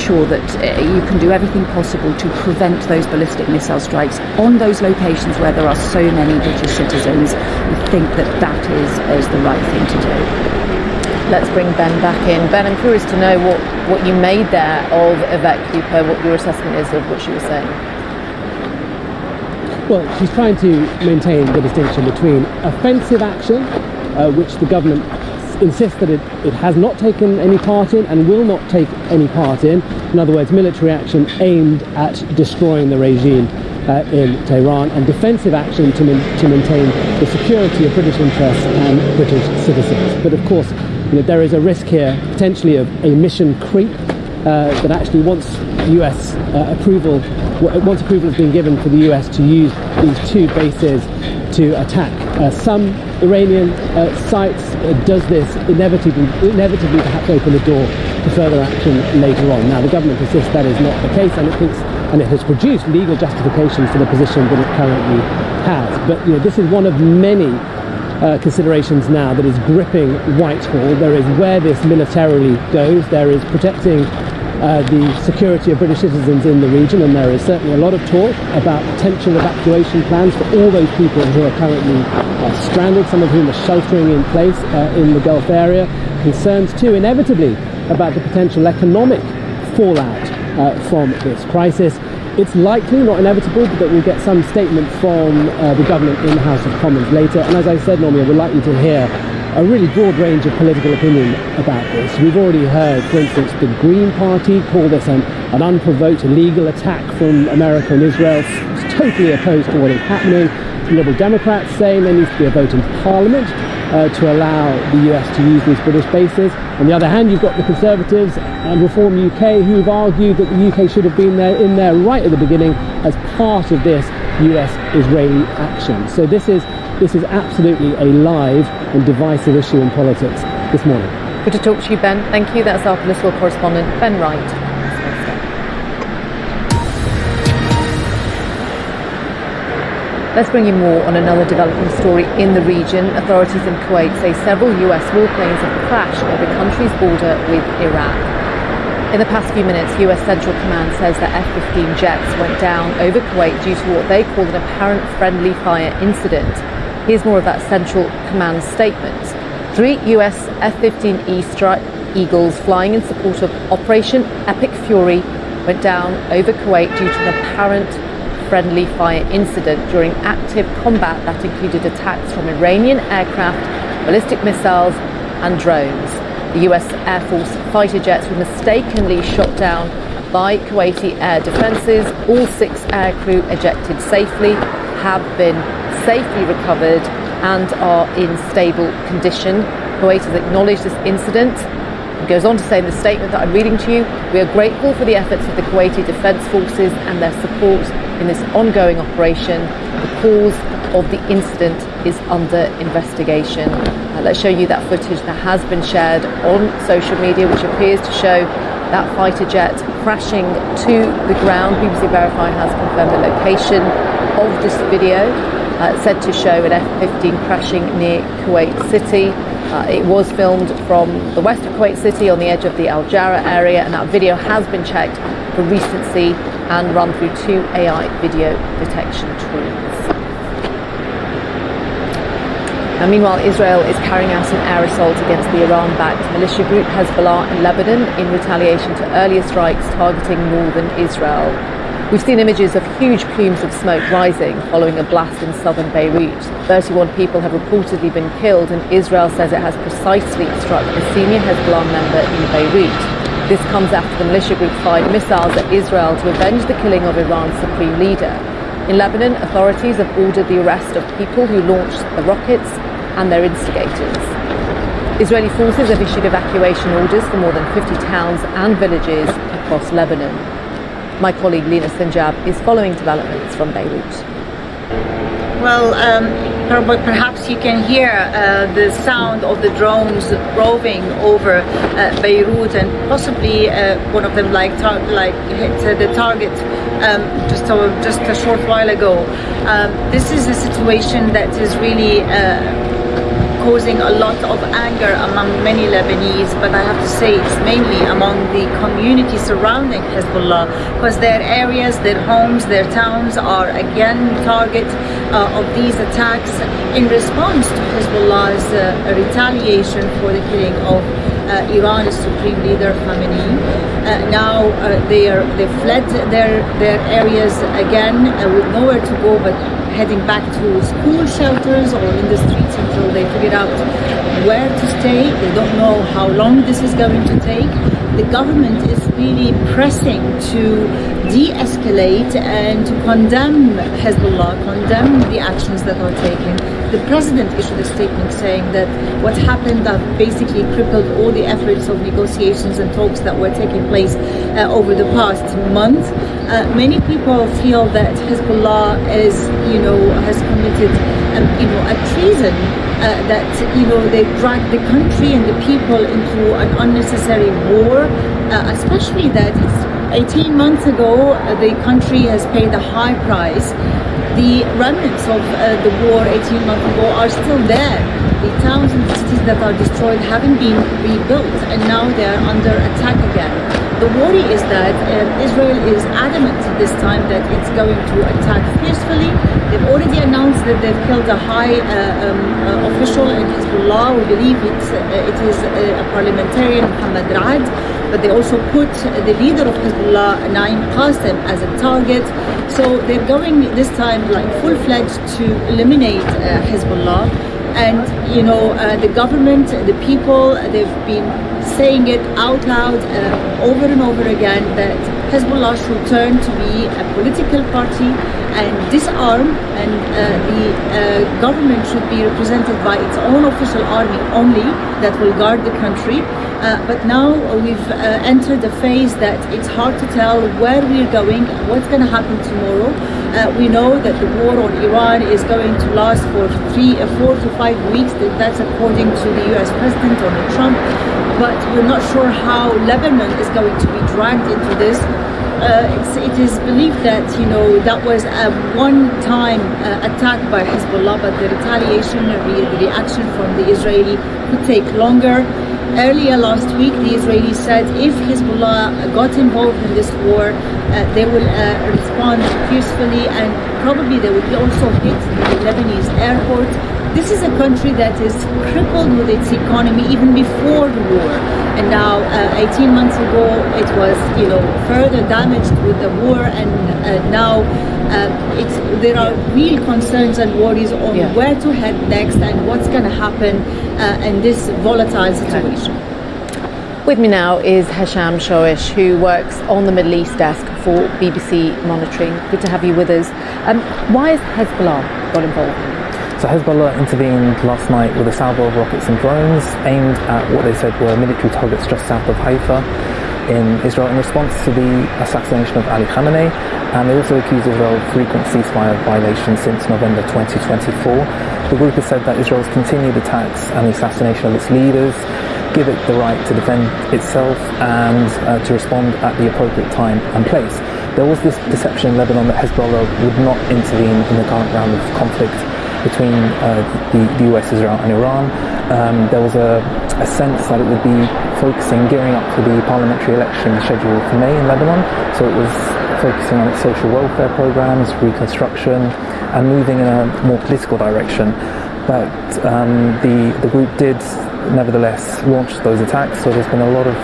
sure that you can do everything possible to prevent those ballistic missile strikes on those locations where there are so many British citizens. We think that is the right thing to do. Let's bring Ben back in. Ben, I'm curious to know what you made there of Yvette Cooper, what your assessment is of what she was saying. Well, she's trying to maintain the distinction between offensive action, which the government insists that it has not taken any part in and will not take any part in. In other words, military action aimed at destroying the regime in Tehran, and defensive action to maintain the security of British interests and British citizens. But of course, there is a risk here potentially of a mission creep that actually once approval has been given for the US to use these two bases to attack some Iranian sites, does this inevitably perhaps open the door to further action later on. Now, the government insists that is not the case, and it has produced legal justifications for the position that it currently has. But this is one of many considerations now that is gripping Whitehall. There is where this militarily goes. There is protecting the security of British citizens in the region, and there is certainly a lot of talk about potential evacuation plans for all those people who are currently stranded, some of whom are sheltering in place in the Gulf area. Concerns too, inevitably, about the potential economic fallout from this crisis. It's likely, not inevitable, that we'll get some statement from the government in the House of Commons later. And as I said, Normia, we're likely to hear a really broad range of political opinion about this. We've already heard, for instance, the Green Party call this an unprovoked illegal attack from America and Israel. It's totally opposed to what is happening. The Liberal Democrats saying there needs to be a vote in Parliament to allow the US to use these British bases. On the other hand, you've got the Conservatives and Reform UK who've argued that the UK should have been in there right at the beginning as part of this US-Israeli action. So this is absolutely a live and divisive issue in politics this morning. Good to talk to you, Ben. Thank you. That's our political correspondent, Ben Wright. Let's bring you more on another developing story in the region. Authorities in Kuwait say several US warplanes have crashed near the country's border with Iraq. In the past few minutes, US Central Command says that F-15 jets went down over Kuwait due to what they call an apparent friendly fire incident. Here's more of that Central Command statement. 3 US F-15E Strike Eagles flying in support of Operation Epic Fury went down over Kuwait due to an apparent friendly fire incident during active combat that included attacks from Iranian aircraft, ballistic missiles and drones. The US Air Force fighter jets were mistakenly shot down by Kuwaiti air defences. All 6 aircrew ejected safely, have been safely recovered and are in stable condition. Kuwait has acknowledged this incident. It goes on to say in the statement that I'm reading to you, we are grateful for the efforts of the Kuwaiti Defence Forces and their support in this ongoing operation. The cause of the incident is under investigation. Let's show you that footage that has been shared on social media, which appears to show that fighter jet crashing to the ground. BBC Verify has confirmed the location of this video, said to show an F-15 crashing near Kuwait City. It was filmed from the west of Kuwait City on the edge of the Al Jarrah area, and that video has been checked for recency and run through 2 AI video detection tools. Now, meanwhile, Israel is carrying out an air assault against the Iran-backed militia group Hezbollah in Lebanon in retaliation to earlier strikes targeting northern Israel. We've seen images of huge plumes of smoke rising following a blast in southern Beirut. 31 people have reportedly been killed, and Israel says it has precisely struck a senior Hezbollah member in Beirut. This comes after the militia group fired missiles at Israel to avenge the killing of Iran's supreme leader. In Lebanon, authorities have ordered the arrest of people who launched the rockets and their instigators. Israeli forces have issued evacuation orders for more than 50 towns and villages across Lebanon. My colleague Lina Sinjab is following developments from Beirut. Well, perhaps you can hear the sound of the drones roving over Beirut, and possibly one of them hit the target just a short while ago. This is a situation that is really causing a lot of anger among many Lebanese, but I have to say it's mainly among the community surrounding Hezbollah, because their areas, their homes, their towns are again target of these attacks in response to Hezbollah's retaliation for the killing of Iran's supreme leader Khamenei. Now they fled their areas again with nowhere to go but heading back to school shelters or in the streets until they figure out where to stay. They don't know how long this is going to take. The government is really pressing to de-escalate and to condemn Hezbollah, condemn the actions that are taken. The president issued a statement saying that what happened basically crippled all the efforts of negotiations and talks that were taking place over the past month. Many people feel that Hezbollah has committed a treason, that they dragged the country and the people into an unnecessary war, especially that it's 18 months ago the country has paid a high price. The remnants of the war 18 months ago are still there. The towns and cities that are destroyed haven't been rebuilt, and now they are under attack again. The worry is that Israel is adamant this time that it's going to attack fiercely. They've already announced that they've killed a high official in Hezbollah. We believe it is a parliamentarian, Mohammed Raad, but they also put the leader of Hezbollah, Naim Qasem, as a target. So they're going this time like full-fledged to eliminate Hezbollah. And the government, the people, they've been saying it out loud over and over again that Hezbollah should turn to be a political party and disarm, and the government should be represented by its own official army only that will guard the country. But now we've entered a phase that it's hard to tell where we're going, what's going to happen tomorrow. We know that the war on Iran is going to last for 4 to 5 weeks. That's according to the US President Donald Trump. But we're not sure how Lebanon is going to be dragged into this. It is believed that that was a one-time attack by Hezbollah, but the retaliation, the reaction from the Israeli could take longer. Earlier last week, the Israelis said if Hezbollah got involved in this war, they will respond fiercely, and probably they would also hit the Lebanese airport. This is a country that is crippled with its economy even before the war, and now 18 months ago it was further damaged with the war, and now there are real concerns and worries on where to head next and what's going to happen in this volatile situation. With me now is Hesham Shoish, who works on the Middle East desk for BBC Monitoring. Good to have you with us. Why has Hezbollah got involved? So Hezbollah intervened last night with a salvo of rockets and drones aimed at what they said were military targets just south of Haifa in Israel in response to the assassination of Ali Khamenei, and they also accused Israel of frequent ceasefire violations since November 2024. The group has said that Israel's continued attacks and the assassination of its leaders give it the right to defend itself and to respond at the appropriate time and place. There was this perception in Lebanon that Hezbollah would not intervene in the current round of conflict between the US, Israel and Iran. There was a sense that it would be gearing up for the parliamentary election scheduled for May in Lebanon. So it was focusing on its social welfare programs, reconstruction, and moving in a more political direction. But the group did nevertheless launch those attacks. So there's been a lot of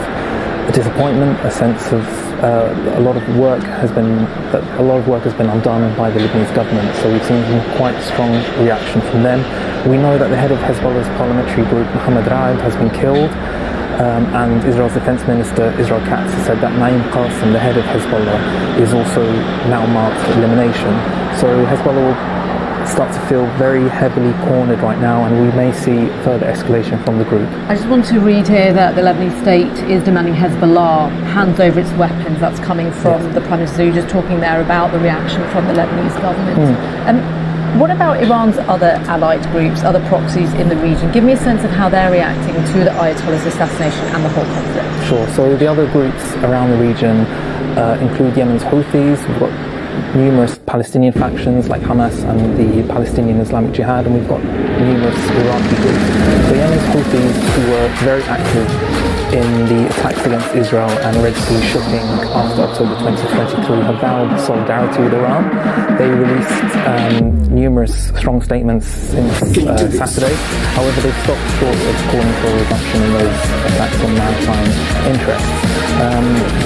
disappointment, a sense of a lot of work has been undone by the Lebanese government. So we've seen some quite strong reaction from them. We know that the head of Hezbollah's parliamentary group, Mohammed Raad, has been killed, and Israel's defense minister Israel Katz has said that Naim Qasem, the head of Hezbollah, is also now marked for elimination. So Hezbollah will start to feel very heavily cornered right now, and we may see further escalation from the group. I just want to read here that the Lebanese state is demanding Hezbollah hands over its weapons. That's coming from the Prime Minister. You're just talking there about the reaction from the Lebanese government. What about Iran's other allied groups, other proxies in the region? Give me a sense of how they're reacting to the Ayatollah's assassination and the whole conflict. Sure. So the other groups around the region include Yemen's Houthis. We've got numerous Palestinian factions like Hamas and the Palestinian Islamic Jihad, and we've got numerous Iraqi groups. So Yemen's Houthis, who were very active in the attacks against Israel and Red Sea shipping after October 2023, have vowed solidarity with Iran. They released numerous strong statements since Saturday. However, they've stopped short of calling for a reduction in those attacks on maritime interests.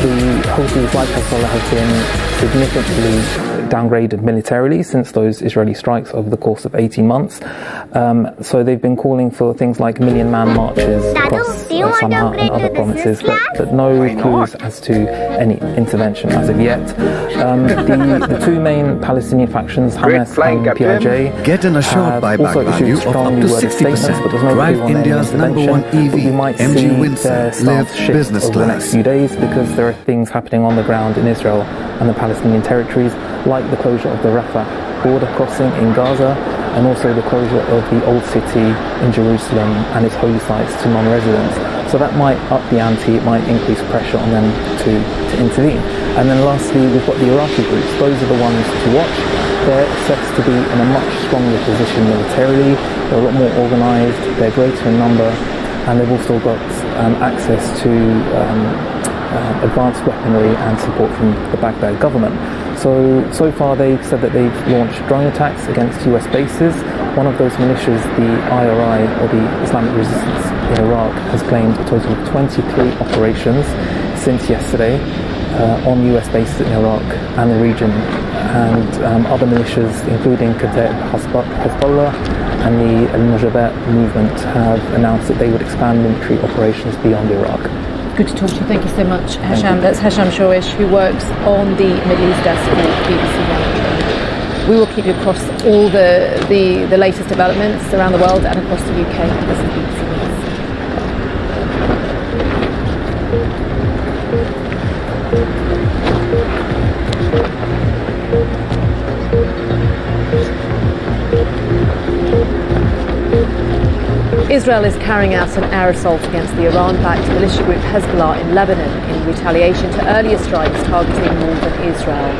The Houthis, like Hezbollah, have been significantly downgraded militarily since those Israeli strikes over the course of 18 months. So they've been calling for things like million-man marches across Sana'a and other provinces, but no clues as to any intervention as of yet. The two main Palestinian factions, Hamas and PIJ, get an assured buyback value of up to 60%. Drive India's #1 EV, MG Windsor, Live Business over the next few days, because there are things happening on the ground in Israel and the Palestinian territories, like the closure of the Rafah border crossing in Gaza, and also the closure of the Old City in Jerusalem and its holy sites to non-residents. So that might up the ante, it might increase pressure on them to intervene. And then lastly, we've got the Iraqi groups. Those are the ones to watch. They're assessed to be in a much stronger position militarily. They're a lot more organised, they're greater in number, and they've also got access to advanced weaponry and support from the Baghdad government. So far they've said that they've launched drone attacks against US bases. One of those militias, the IRI, or the Islamic Resistance in Iraq, has claimed a total of 23 operations since yesterday on US bases in Iraq and the region. And other militias, including Kataib Hezbollah and the Al-Mujahideen movement, have announced that they would expand military operations beyond Iraq. Good to talk to you. Thank you so much, Hesham. That's Hesham Shoish, who works on the Middle East desk for BBC One. We will keep you across all the latest developments around the world and across the UK. This is BBC News. Israel is carrying out an air assault against the Iran-backed militia group Hezbollah in Lebanon in retaliation to earlier strikes targeting northern Israel.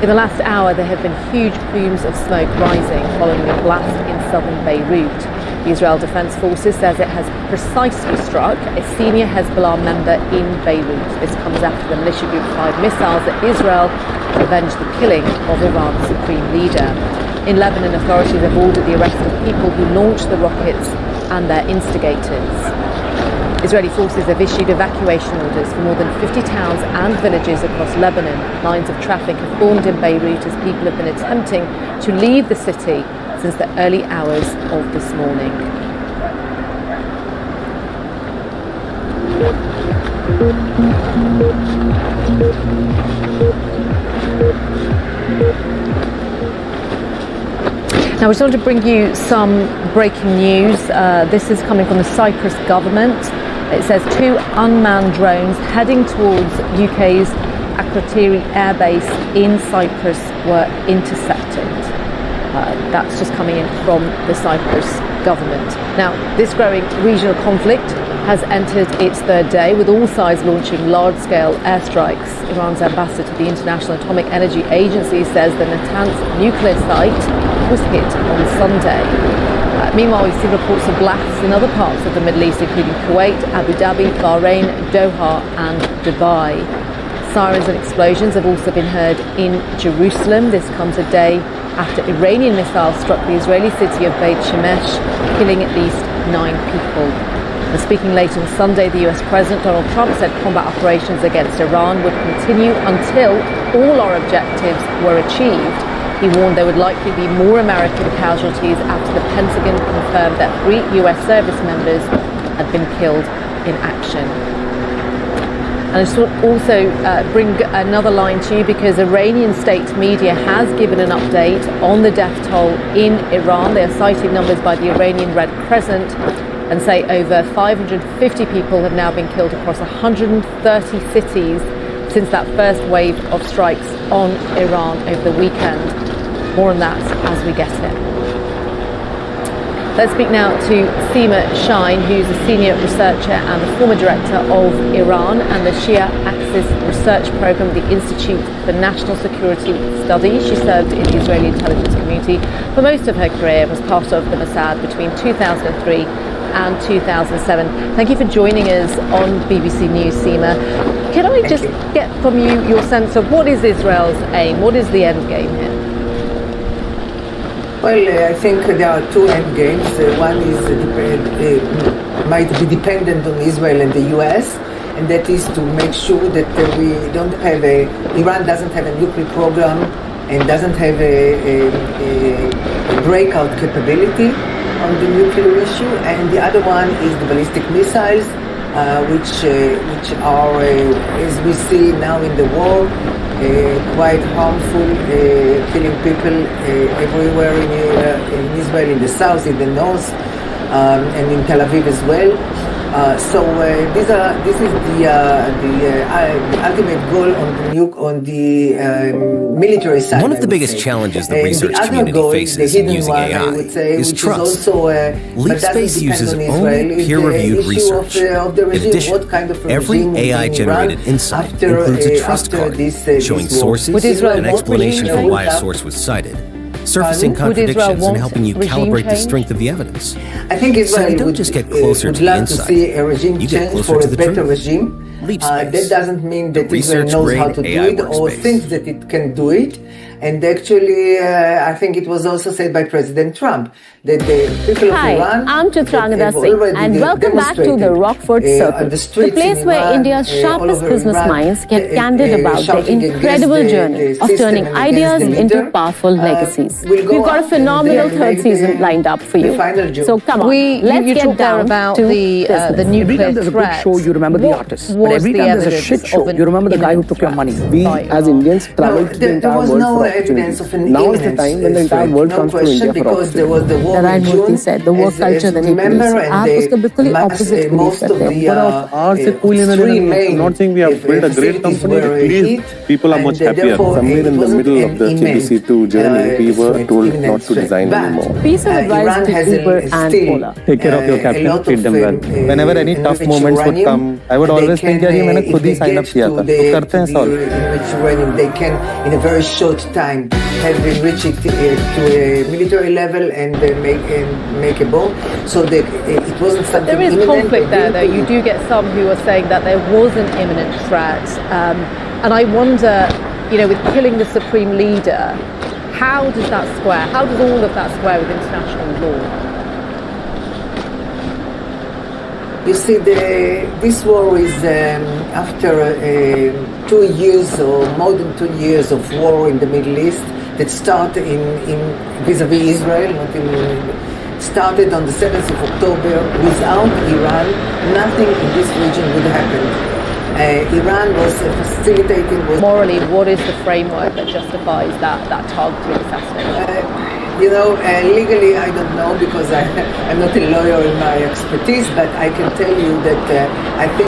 In the last hour, there have been huge plumes of smoke rising following a blast in southern Beirut. The Israel Defense Forces says it has precisely struck a senior Hezbollah member in Beirut. This comes after the militia group fired missiles at Israel to avenge the killing of Iran's supreme leader. In Lebanon, authorities have ordered the arrest of people who launched the rockets and their instigators. Israeli forces have issued evacuation orders for more than 50 towns and villages across Lebanon. Lines of traffic have formed in Beirut as people have been attempting to leave the city since the early hours of this morning. Now, we just want to bring you some breaking news. This is coming from the Cyprus government. It says 2 unmanned drones heading towards UK's Akrotiri airbase in Cyprus were intercepted. That's just coming in from the Cyprus government. Now, this growing regional conflict has entered its third day, with all sides launching large-scale airstrikes. Iran's ambassador to the International Atomic Energy Agency says the Natanz nuclear site was hit on Sunday. Meanwhile, we've seen reports of blasts in other parts of the Middle East, including Kuwait, Abu Dhabi, Bahrain, Doha and Dubai. Sirens and explosions have also been heard in Jerusalem. This comes a day after Iranian missiles struck the Israeli city of Beit Shemesh, killing at least 9 people. And speaking later on Sunday, the US President Donald Trump said combat operations against Iran would continue until all our objectives were achieved. He warned there would likely be more American casualties after the Pentagon confirmed that 3 US service members had been killed in action. And I just want to also bring another line to you, because Iranian state media has given an update on the death toll in Iran. They are citing numbers by the Iranian Red Crescent and say over 550 people have now been killed across 130 cities since that first wave of strikes on Iran over the weekend. More on that as we get it. Let's speak now to Seema Shine, who's a senior researcher and the former director of Iran and the Shia Axis Research Program at the Institute for National Security Studies. She served in the Israeli intelligence community for most of her career and was part of the Mossad between 2003 and 2007. Thank you for joining us on BBC News, Seema. Can I just get from you your sense of what is Israel's aim? What is the end game here? Well, I think there are two end games. One is might be dependent on Israel and the US, and that is to make sure that we don't have Iran doesn't have a nuclear program and doesn't have a breakout capability on the nuclear issue. And the other one is the ballistic missiles, which are, as we see now in the war, quite harmful, killing people everywhere in Israel, in the south, in the north, and in Tel Aviv as well. This is the ultimate goal on the military side. One of the biggest challenges the research community faces in using AI is trust. Leap Space uses only peer-reviewed research. In addition, every AI-generated insight includes a trust card showing sources and explanation for why a source was cited, surfacing contradictions and helping you calibrate the strength of the evidence. I think Israel so you don't just get closer to the insight, to see a regime you get change closer for to a the better truth. regime. That doesn't mean that Israel knows how to do it or thinks that it can do it. And actually, I think it was also said by President Trump that the people of Iran... Hi, I'm Chitrangada Singh and welcome back to the Rockford Circle, the place where India's sharpest business minds get candid about their incredible journey of turning ideas into powerful legacies. We've got a phenomenal third season lined up for you. So come on, let's get down about to the nuclear every time there's a good show, you remember the artist. But every time there's a shit show, you remember the guy who took your money. We, as Indians, travel to the entire world for evidence of an now is the time when the entire world comes to India for because there was the war in Murthy June, said, the work culture that he remember, believes. आप उसका बिल्कुल ही opposite belief करते हैं. I'm not saying we have built a great company, at least people are much happier. Somewhere in the middle of the CBC2 journey, we were told not to design anymore. Piece of advice to Uber and Ola. Take care of your captain, treat them well. Whenever any tough moments would come, I would always think, यार ये मैंने खुद ही sign up किया था, तो करते हैं solve. They can, in a very short time, have enriched it to a military level and make a bomb. So it wasn't something There is imminent. conflict there, though. You do get some who are saying that there was an imminent threat. And I wonder, with killing the supreme leader, how does that square? How does all of that square with international law? You see, this war is after 2 years or more than 2 years of war in the Middle East that started in vis-a-vis Israel, started on the 7th of October. Without Iran, nothing in this region would happen. Iran was facilitating... Morally, what is the framework that justifies that targeted assassination? Legally, I don't know because I'm not a lawyer in my expertise, but I can tell you that I think